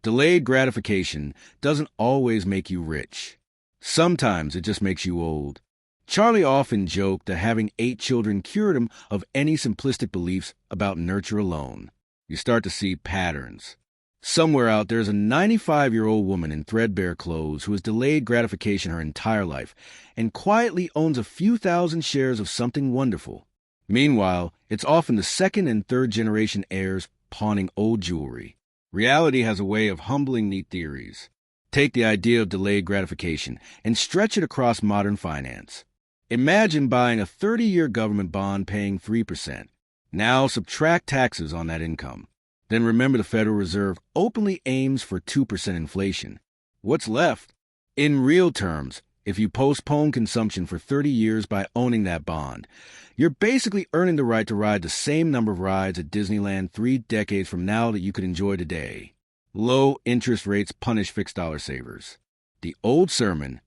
Delayed gratification doesn't always make you rich. Sometimes it just makes you old. Charlie often joked that having 8 children cured him of any simplistic beliefs about nurture alone. You start to see patterns. Somewhere out there's a 95-year-old woman in threadbare clothes who has delayed gratification her entire life and quietly owns a few thousand shares of something wonderful. Meanwhile, it's often the second and third generation heirs pawning old jewelry. Reality has a way of humbling neat theories. Take the idea of delayed gratification and stretch it across modern finance. Imagine buying a 30-year government bond paying 3%. Now subtract taxes on that income. Then remember the Federal Reserve openly aims for 2% inflation. What's left? In real terms, if you postpone consumption for 30 years by owning that bond, you're basically earning the right to ride the same number of rides at Disneyland 3 decades from now that you could enjoy today. Low interest rates punish fixed dollar savers. The old sermon,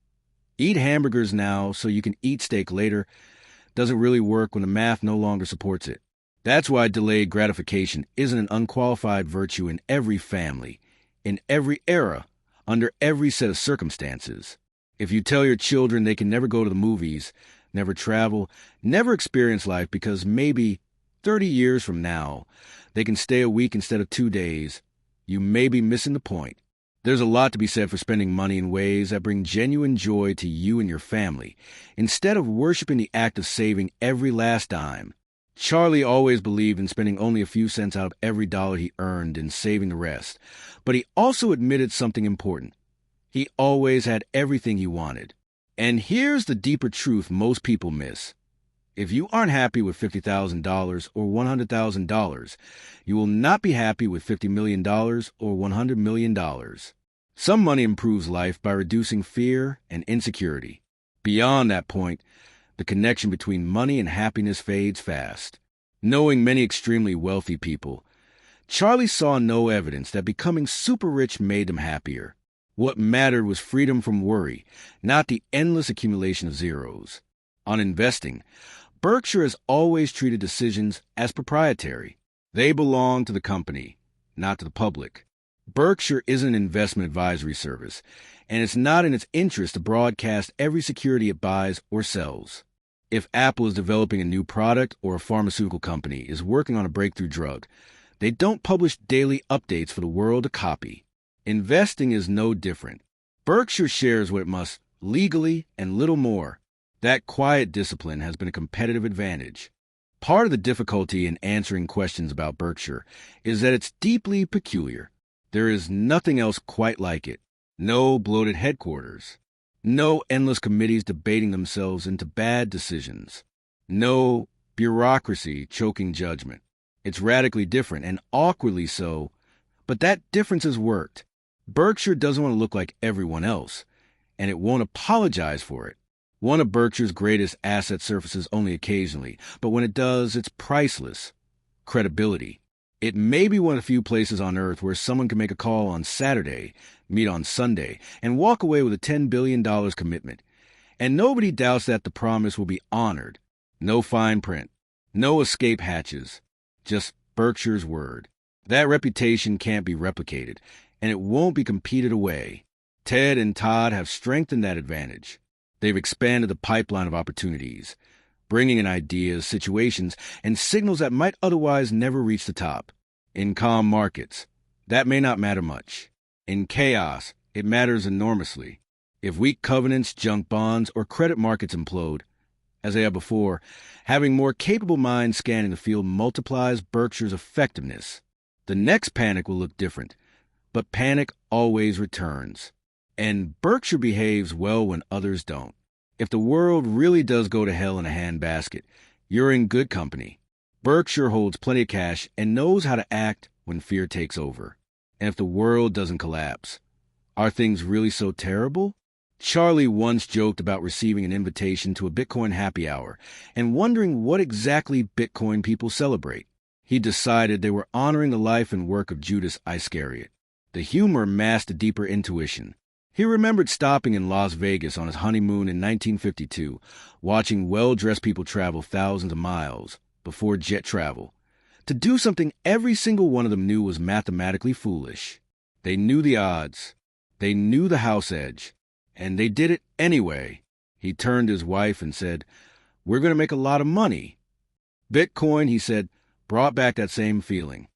eat hamburgers now so you can eat steak later, doesn't really work when the math no longer supports it. That's why delayed gratification isn't an unqualified virtue in every family, in every era, under every set of circumstances. If you tell your children they can never go to the movies, never travel, never experience life because maybe 30 years from now they can stay a week instead of 2 days, you may be missing the point. There's a lot to be said for spending money in ways that bring genuine joy to you and your family, instead of worshiping the act of saving every last dime. Charlie always believed in spending only a few cents out of every dollar he earned and saving the rest, but he also admitted something important. He always had everything he wanted. And here's the deeper truth most people miss. If you aren't happy with $50,000 or $100,000, you will not be happy with $50 million or $100 million. Some money improves life by reducing fear and insecurity. Beyond that point, the connection between money and happiness fades fast. Knowing many extremely wealthy people, Charlie saw no evidence that becoming super rich made them happier. What mattered was freedom from worry, not the endless accumulation of zeros. On investing, Berkshire has always treated decisions as proprietary. They belong to the company, not to the public. Berkshire is an investment advisory service, and it's not in its interest to broadcast every security it buys or sells. If Apple is developing a new product or a pharmaceutical company is working on a breakthrough drug, they don't publish daily updates for the world to copy. Investing is no different. Berkshire shares what it must legally and little more. That quiet discipline has been a competitive advantage. Part of the difficulty in answering questions about Berkshire is that it's deeply peculiar. There is nothing else quite like it. No bloated headquarters. No endless committees debating themselves into bad decisions. No bureaucracy choking judgment. It's radically different, and awkwardly so, but that difference has worked. Berkshire doesn't want to look like everyone else, and it won't apologize for it. One of Berkshire's greatest assets surfaces only occasionally, but when it does, it's priceless. Credibility. It may be one of the few places on earth where someone can make a call on Saturday, meet on Sunday, and walk away with a $10 billion commitment. And nobody doubts that the promise will be honored. No fine print. No escape hatches. Just Berkshire's word. That reputation can't be replicated, and it won't be competed away. Ted and Todd have strengthened that advantage. They've expanded the pipeline of opportunities, bringing in ideas, situations, and signals that might otherwise never reach the top. In calm markets, that may not matter much. In chaos, it matters enormously. If weak covenants, junk bonds, or credit markets implode, as they have before, having more capable minds scanning the field multiplies Berkshire's effectiveness. The next panic will look different, but panic always returns. And Berkshire behaves well when others don't. If the world really does go to hell in a handbasket, you're in good company. Berkshire holds plenty of cash and knows how to act when fear takes over. And if the world doesn't collapse, are things really so terrible? Charlie once joked about receiving an invitation to a Bitcoin happy hour and wondering what exactly Bitcoin people celebrate. He decided they were honoring the life and work of Judas Iscariot. The humor masked a deeper intuition. He remembered stopping in Las Vegas on his honeymoon in 1952, watching well-dressed people travel thousands of miles before jet travel, to do something every single one of them knew was mathematically foolish. They knew the odds. They knew the house edge. And they did it anyway. He turned to his wife and said, "We're going to make a lot of money." Bitcoin, he said, brought back that same feeling.